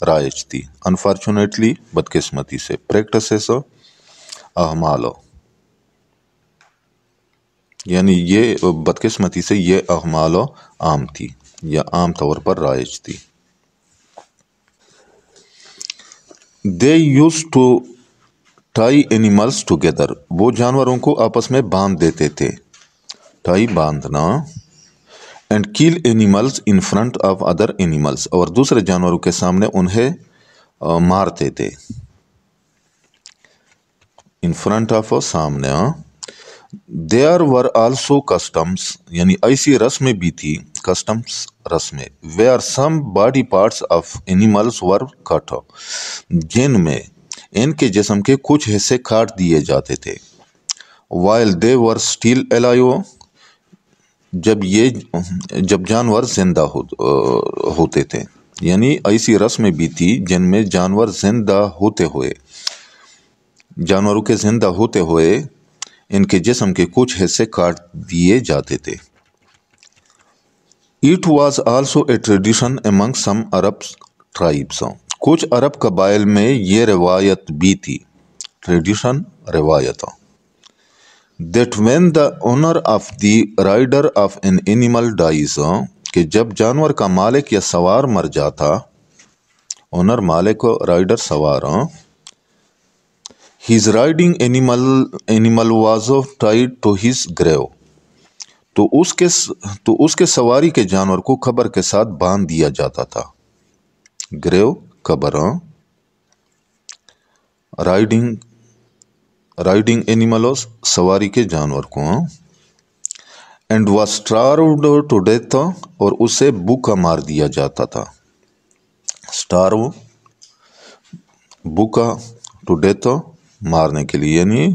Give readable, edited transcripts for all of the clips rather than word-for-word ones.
رائج تھی. انفارچونیٹلی بدقسمتی سے. پریکٹسز اعمال یعنی یہ بدقسمتی سے یہ اعمال عام تھی یا عام طور پر رائج تھی. They used to tie animals together. وہ جانوروں کو آپس میں باندھ دیتے تھے. ٹائی باندھنا. And kill animals in front of other animals. اور دوسرے جانوروں کے سامنے انہیں مارتے تھے. in front of سامنے. There were also customs یعنی ایسی رسمیں بھی تھی. customs رسمیں where some body parts of animals were cut جن میں ان کے جسم کے کچھ حصے کاٹ دیے جاتے تھے. while they were still alive جب جانور زندہ ہوتے تھے. یعنی ایسی رسمیں بھی تھی جن میں جانوروں کے زندہ ہوتے ہوئے ان کے جسم کے کچھ حصے کاٹ دیے جاتے تھے. It was also a tradition among some Arab tribes. کچھ عرب قبائل میں یہ روایت بھی تھی. ٹریڈیشن روایت. That when the owner of the rider of an animal dies کہ جب جانور کا مالک یا سوار مر جاتا. اونر مالک رائڈر سوار. His riding animal was tied to his grave. تو اس کے سواری کے جانور کو قبر کے ساتھ باندھ دیا جاتا تھا. گریو قبر. رائڈنگ اینیمل سواری کے جانور کو. And was starved to death اور اسے بھوکا مار دیا جاتا تھا. starve بھوکا to death مارنے کے لیے یعنی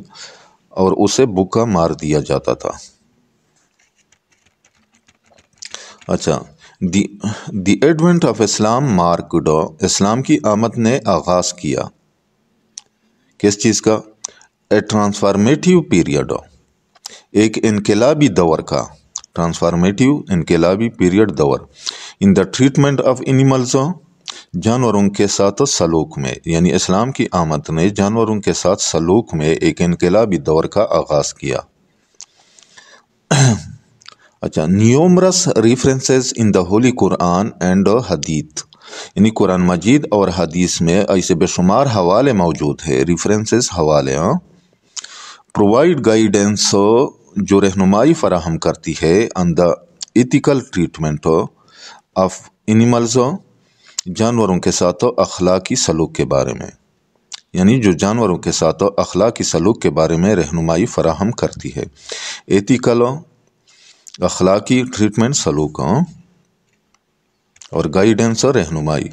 اور اسے بھوکا مار دیا جاتا تھا. اچھا. The advent of Islam marked اسلام کی آمد نے آغاز کیا. کس چیز کا؟ اے ٹرانسفارمیٹیو پیریڈ ایک انقلابی دور کا. ٹرانسفارمیٹیو انقلابی پیریڈ دور. ان دا ٹریٹمنٹ آف اینیملز جانوروں کے ساتھ سلوک میں یعنی اسلام کی آمد نے جانوروں کے ساتھ سلوک میں ایک انقلابی دور کا آغاز کیا. اچھا. Numerous references in the holy Quran and hadith یعنی قرآن مجید اور حدیث میں ایسے بے شمار حوالے موجود ہیں. ریفرنسز حوالے. پرووائڈ گائیڈنس جو رہنمائی فراہم کرتی ہے on the ethical treatment of animals جانوروں کے ساتھ اخلاقی سلوک کے بارے میں یعنی جو جانوروں کے ساتھ اخلاقی سلوک کے بارے میں رہنمائی فراہم کرتی ہے. ایتھیکل اخلاقی ٹریٹمنٹ سلوک اور گائیڈنس رہنمائی.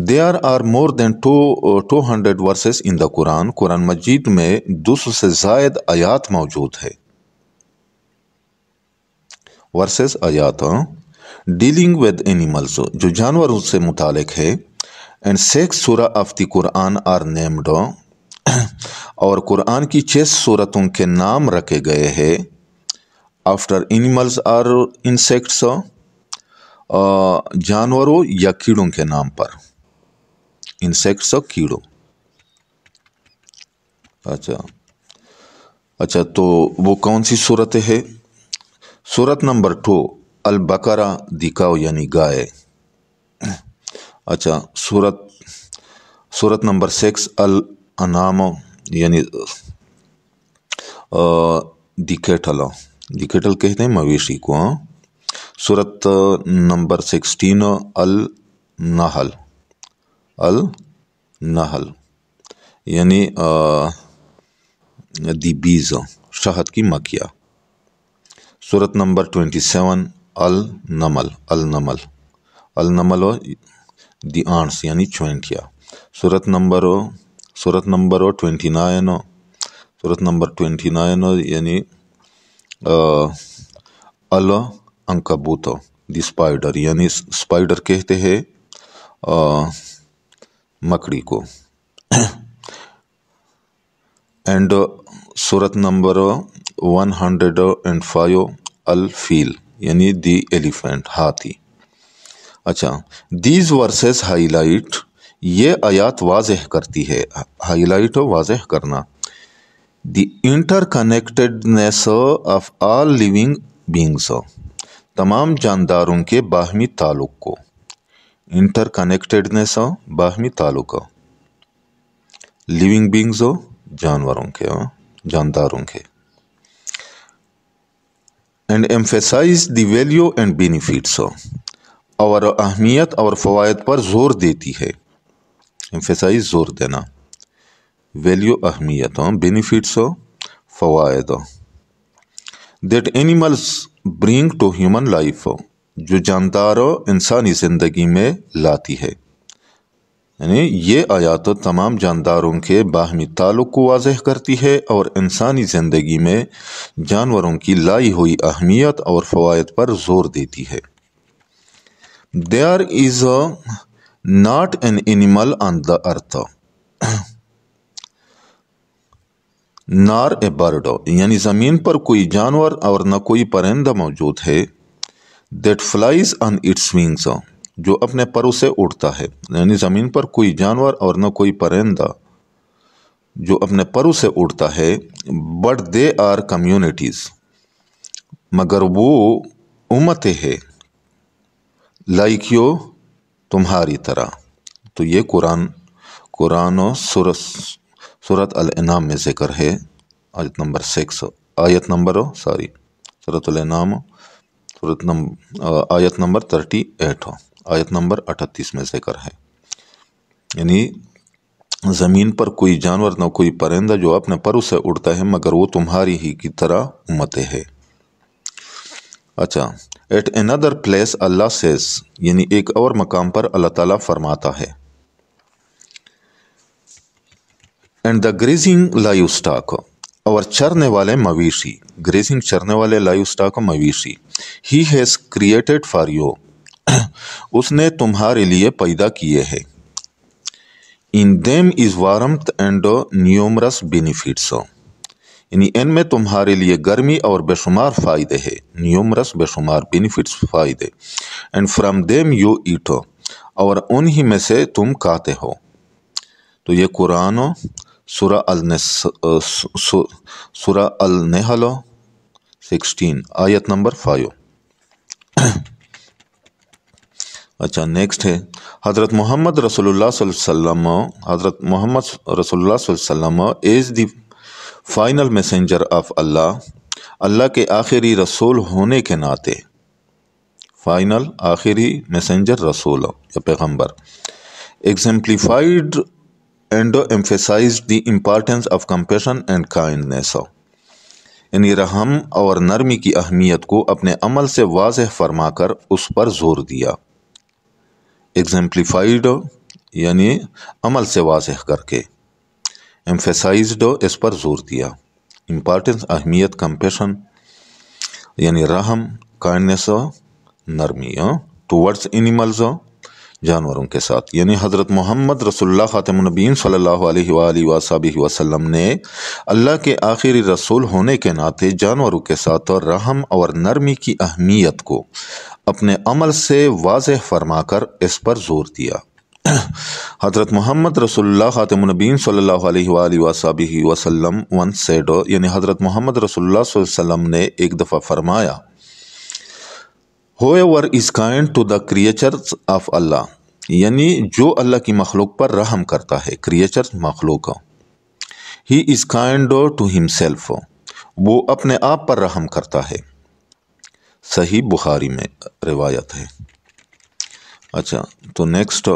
There are more than 200 verses in the Quran. قرآن مجید میں 200 سے زائد آیات موجود ہے. ورسز آیات. ڈیلنگ ود اینیملز جو جانوروں سے متعلق ہے. And 6 surah of the Quran are named اور قرآن کی 6 سورتوں کے نام رکھے گئے ہیں. آفٹر اینیملز آر انسیکٹس جانوروں یا کیڑوں کے نام پر. انسیکٹس کیڑوں. اچھا تو وہ کون سی صورت ہے؟ صورت نمبر 2 البقرہ دکھاؤ یعنی گائے. اچھا. صورت نمبر 6 الانام یعنی دیکھٹل کہتے ہیں مویشی کو. صورت نمبر 16 النحل یعنی دی بیز شہد کی مکھیاں. صورت نمبر 27 النمل دی آنٹس یعنی چوینٹیاں. صورت نمبر 29 یعنی العنکبوت دی اسپائڈر یعنی اسپائڈر کہتے ہیں مکڑی کو. اینڈ صورت نمبر 105 الفیل یعنی دی ایلیفینٹ ہاتھی. اچھا. دیز ورسز ہائی لائٹ یہ آیات واضح کرتی ہے، ہائی لائٹ واضح کرنا، the interconnectedness of all living beings, تمام جانداروں کے باہمی تعلق کو، انٹر کنیکٹڈنیس باہمی تعلق، لیونگ بینگز جانوروں کے، جانداروں کے، and emphasize the value and benefits, اور اہمیت اور فوائد پر زور دیتی ہے، ایمفیسائز زور دینا، ویلیو اہمیت، بینیفٹس فوائد، that animals bring to human life, جو جاندار انسانی زندگی میں لاتی ہے، یعنی یہ آیات تمام جانداروں کے باہمی تعلق کو واضح کرتی ہے اور انسانی زندگی میں جانوروں کی لائی ہوئی اہمیت اور فوائد پر زور دیتی ہے۔ There is not an animal on the earth nor a bird، یعنی زمین پر کوئی جانور اور نہ کوئی پرندہ موجود ہے، that flies on its wings، جو اپنے پروں سے اڑتا ہے، یعنی زمین پر کوئی جانور اور نہ کوئی پرندہ جو اپنے پروں سے اڑتا ہے، but they are communities، مگر وہ امتیں ہیں، like you، تمہاری طرح۔ تو یہ قرآن و سورۃ الانعام میں ذکر ہے، آیت نمبر 38، آیت نمبر 38 میں ذکر ہے، یعنی زمین پر کوئی جانور نہ کوئی پرندہ جو اپنے پروں سے اڑتا ہے، مگر وہ تمہاری ہی کی طرح امتیں ہے۔ اچھا، at another place Allah says، یعنی ایک اور مقام پر اللہ تعالیٰ فرماتا ہے، and the grazing live stock, اور چرنے والے مویشی، گریزنگ چرنے والے لائیو اسٹاک مویشی، he has created for you, اس نے تمہارے لیے پیدا کیے ہیں، in them is warmth and numerous benefits, یعنی ان میں تمہارے لیے گرمی اور بے شمار فائدے ہیں، نیومرس بے شمار، بینیفٹس فائدے، and from them you eat, اور انہی میں سے تم کھاتے ہو۔ تو یہ قرآن سورہ النحل 16 آیت نمبر 5۔ اچھا، نیکسٹ ہے حضرت محمد رسول اللہ صلی اللہ علیہ وسلم، حضرت محمد رسول اللہ صلی اللہ علیہ وسلم از دی فائنل میسنجر آف اللہ، اللہ کے آخری رسول ہونے کے ناطے، فائنل آخری میسنجر رسول یا پیغمبر، ایگزمپلیفائڈ and emphasised the importance of compassion and kindness, یعنی رحم اور نرمی کی اہمیت کو اپنے عمل سے واضح فرما کر اس پر زور دیا، ایگزمپلیفائڈ یعنی عمل سے واضح کر کے، ایمفیسائزڈ اس پر زور دیا، امپارٹینس اہمیت، کمپیشن یعنی رحم، کائنڈنیس نرمی، ٹورڈز اینیملز جانوروں کے ساتھ، یعنی حضرت محمد رسول اللہ خاتم النبیین صلی اللہ علیہ وآلہ وصحبہ وسلم نے اللہ کے آخری رسول ہونے کے ناطے جانوروں کے ساتھ رحم اور نرمی کی اہمیت کو اپنے عمل سے واضح فرما کر اس پر زور دیا۔ حضرت محمد رسول اللہ خاتم النبیین صلی اللہ علیہ وآلہ وصحبہ وسلم once said، یعنی حضرت محمد رسول اللہ صلی اللہ علیہ وسلم نے ایک دفعہ فرمایا، whoever is kind to the creatures of Allah، یعنی جو اللہ کی مخلوق پر رحم کرتا ہے، creatures مخلوق، he is kind to himself، وہ اپنے آپ پر رحم کرتا ہے، صحیح بخاری میں روایت ہے۔ اچھا، تو نیکسٹ،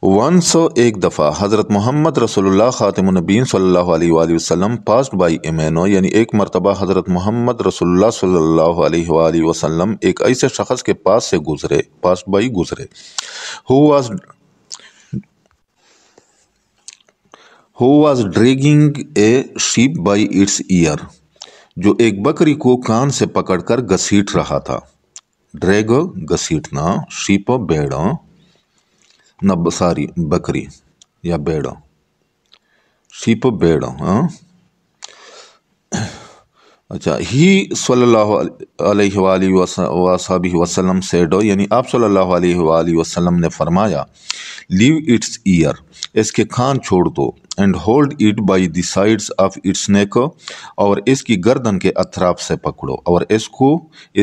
ونس ایک دفعہ حضرت محمد رسول اللہ خاتم النبیین صلی اللہ علیہ وآلہ وسلم پاسڈ بائی اے مین، یعنی ایک مرتبہ حضرت محمد رسول اللہ صلی اللہ علیہ وآلہ وسلم ایک ایسے شخص کے پاس سے گزرے، پاسڈ بائی گزرے، who was dragging a sheep by its ear، جو ایک بکری کو کان سے پکڑ کر گھسیٹ رہا تھا، ڈریگ گھسیٹنا، شیپ بیڑ، ساری بکری یا بیڑ، شیپ بیڑ، اچھا، ہی صلی اللہ علیہ وآلہ وسلم سیڈ، یعنی آپ صلی اللہ علیہ وآلہ وسلم نے فرمایا، لیو اٹس ایئر، اس کے کان چھوڑ دو، and hold it by the sides of its neck, اور اس کی گردن کے اطراف سے پکڑو، اور اس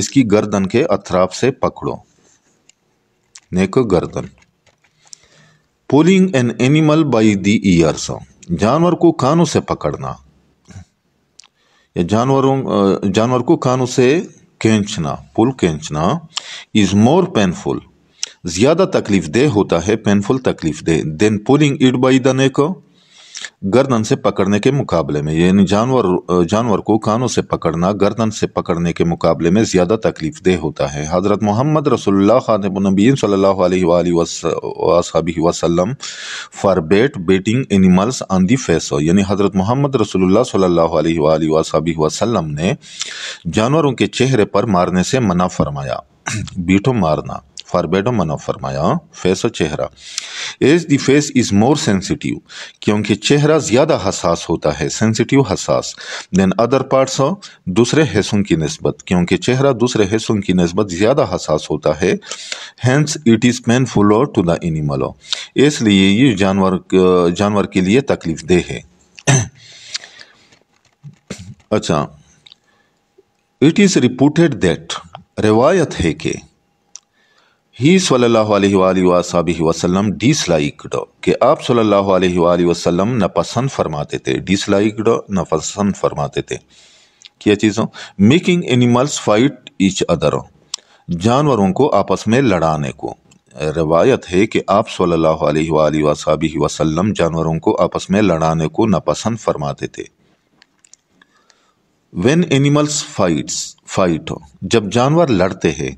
کی گردن کے اطراف سے پکڑو، نیک گردن۔ Polling an animal by the years, جانور کو کانوں سے پکڑنا یا جانور کو کانوں سے کھینچنا، پل کھینچنا، از مور پینفل، زیادہ تکلیف دہ ہوتا ہے، پینفل تکلیف دہ، دین پولنگ اٹ بائی دا نیک، گردن سے پکڑنے کے مقابلے میں، یعنی جانور کو کانوں سے پکڑنا گردن سے پکڑنے کے مقابلے میں زیادہ تکلیف دہ ہوتا ہے۔ حضرت محمد رسول اللہ خاتم النبیین صلی اللہ علیہ وآلہ وسلم forbade beating animals on the face, یعنی حضرت محمد رسول اللہ صلی اللہ علیہ وآلہ وسلم نے جانوروں کے چہرے پر مارنے سے منع فرمایا، بیٹو مارنا، فاربیڈو منع فرمایا، فیس و چہرہ، as the face is more sensitive, کیونکہ چہرہ زیادہ حساس ہوتا ہے، سینسیٹیو حساس، دین ادر پارٹس، دوسرے حصوں کی نسبت، کیونکہ چہرہ دوسرے حصوں کی نسبت زیادہ حساس ہوتا ہے، hence it is painful to the animal, اس لیے یہ جانور کے لیے تکلیف دہ ہے۔ اچھا، اٹ از رپورٹڈ دیٹ، روایت ہے کہ ہی صلی اللہ علیہ وآلہ وسلم ڈس لائکڈ، کہ آپ صلی اللہ علیہ وآلہ وسلم ناپسند فرماتے تھے، ڈس لائکڈ ناپسند فرماتے تھے کیا چیزوں، making animals fight each other, جانوروں کو آپس میں لڑانے کو، روایت ہے کہ آپ صلی اللہ علیہ وآلہ وسلم جانوروں کو آپس میں لڑانے کو ناپسند فرماتے تھے۔ وین اینیملز فائٹ، جب جانور لڑتے ہیں،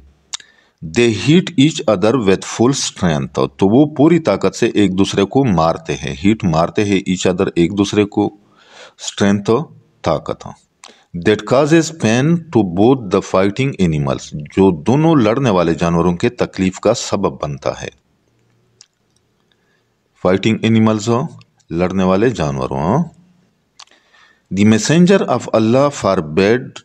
they hit each other with full strength, تو وہ پوری طاقت سے ایک دوسرے کو مارتے ہیں، ہیٹ مارتے ہیں، ایچ ادر ایک دوسرے کو، اسٹرینتھ طاقت، that causes pain to both the fighting animals, جو دونوں لڑنے والے جانوروں کے تکلیف کا سبب بنتا ہے، فائٹنگ اینیملز لڑنے والے جانوروں۔ The messenger of Allah forbade,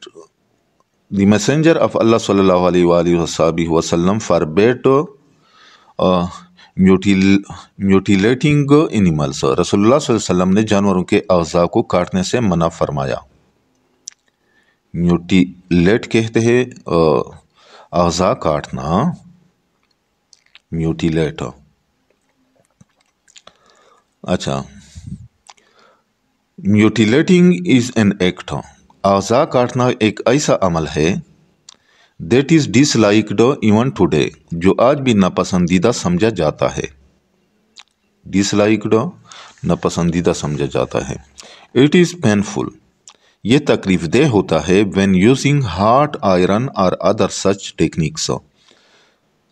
the messenger of Allah صلی اللہ علیہ وآلہ وسلم فاربیڈ میوٹیلیٹنگ اینیملز، رسول اللہ صلی اللہ علیہ وسلم نے جانوروں کے اعضاء کو کاٹنے سے منع فرمایا۔ میوٹیلیٹ کہتے ہیں اعضاء کاٹنا، میوٹیلیٹ۔ اچھا، میوٹیلیٹنگ از این ایکٹ، اعضاء کاٹنا ایک ایسا عمل ہے، that is disliked even today, جو آج بھی ناپسندیدہ سمجھا جاتا ہے، ڈس لائکڈ ناپسندیدہ سمجھا جاتا ہے۔ اٹ از پینفل، یہ تکلیف دہ ہوتا ہے، وین یوزنگ ہاٹ آئرن اور ادر سچ ٹیکنیکس،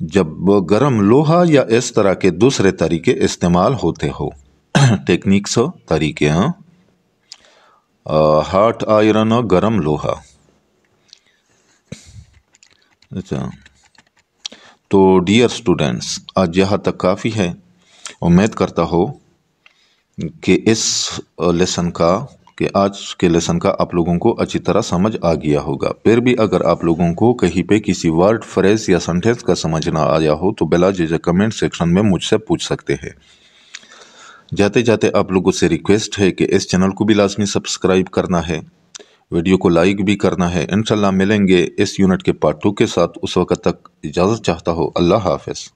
جب گرم لوہا یا اس طرح کے دوسرے طریقے استعمال ہوتے ہو، ٹیکنیکس طریقے، ہاٹ آئرن، گرم لوہا۔ اچھا، تو ڈیئر اسٹوڈینٹس، آج یہاں تک کافی ہے، امید کرتا ہو کہ آج کے لیسن کا آپ لوگوں کو اچھی طرح سمجھ آ گیا ہوگا۔ پھر بھی اگر آپ لوگوں کو کہیں پہ کسی ورڈ، فریز یا سنٹینس کا سمجھ نہ آیا ہو تو بلا جھجک کمنٹ سیکشن میں مجھ سے پوچھ سکتے ہیں۔ جاتے جاتے آپ لوگوں سے ریکویسٹ ہے کہ اس چینل کو بھی لازمی سبسکرائب کرنا ہے، ویڈیو کو لائک بھی کرنا ہے۔ انشاءاللہ ملیں گے اس یونٹ کے پارٹ 2 کے ساتھ، اس وقت تک اجازت چاہتا ہوں، اللہ حافظ۔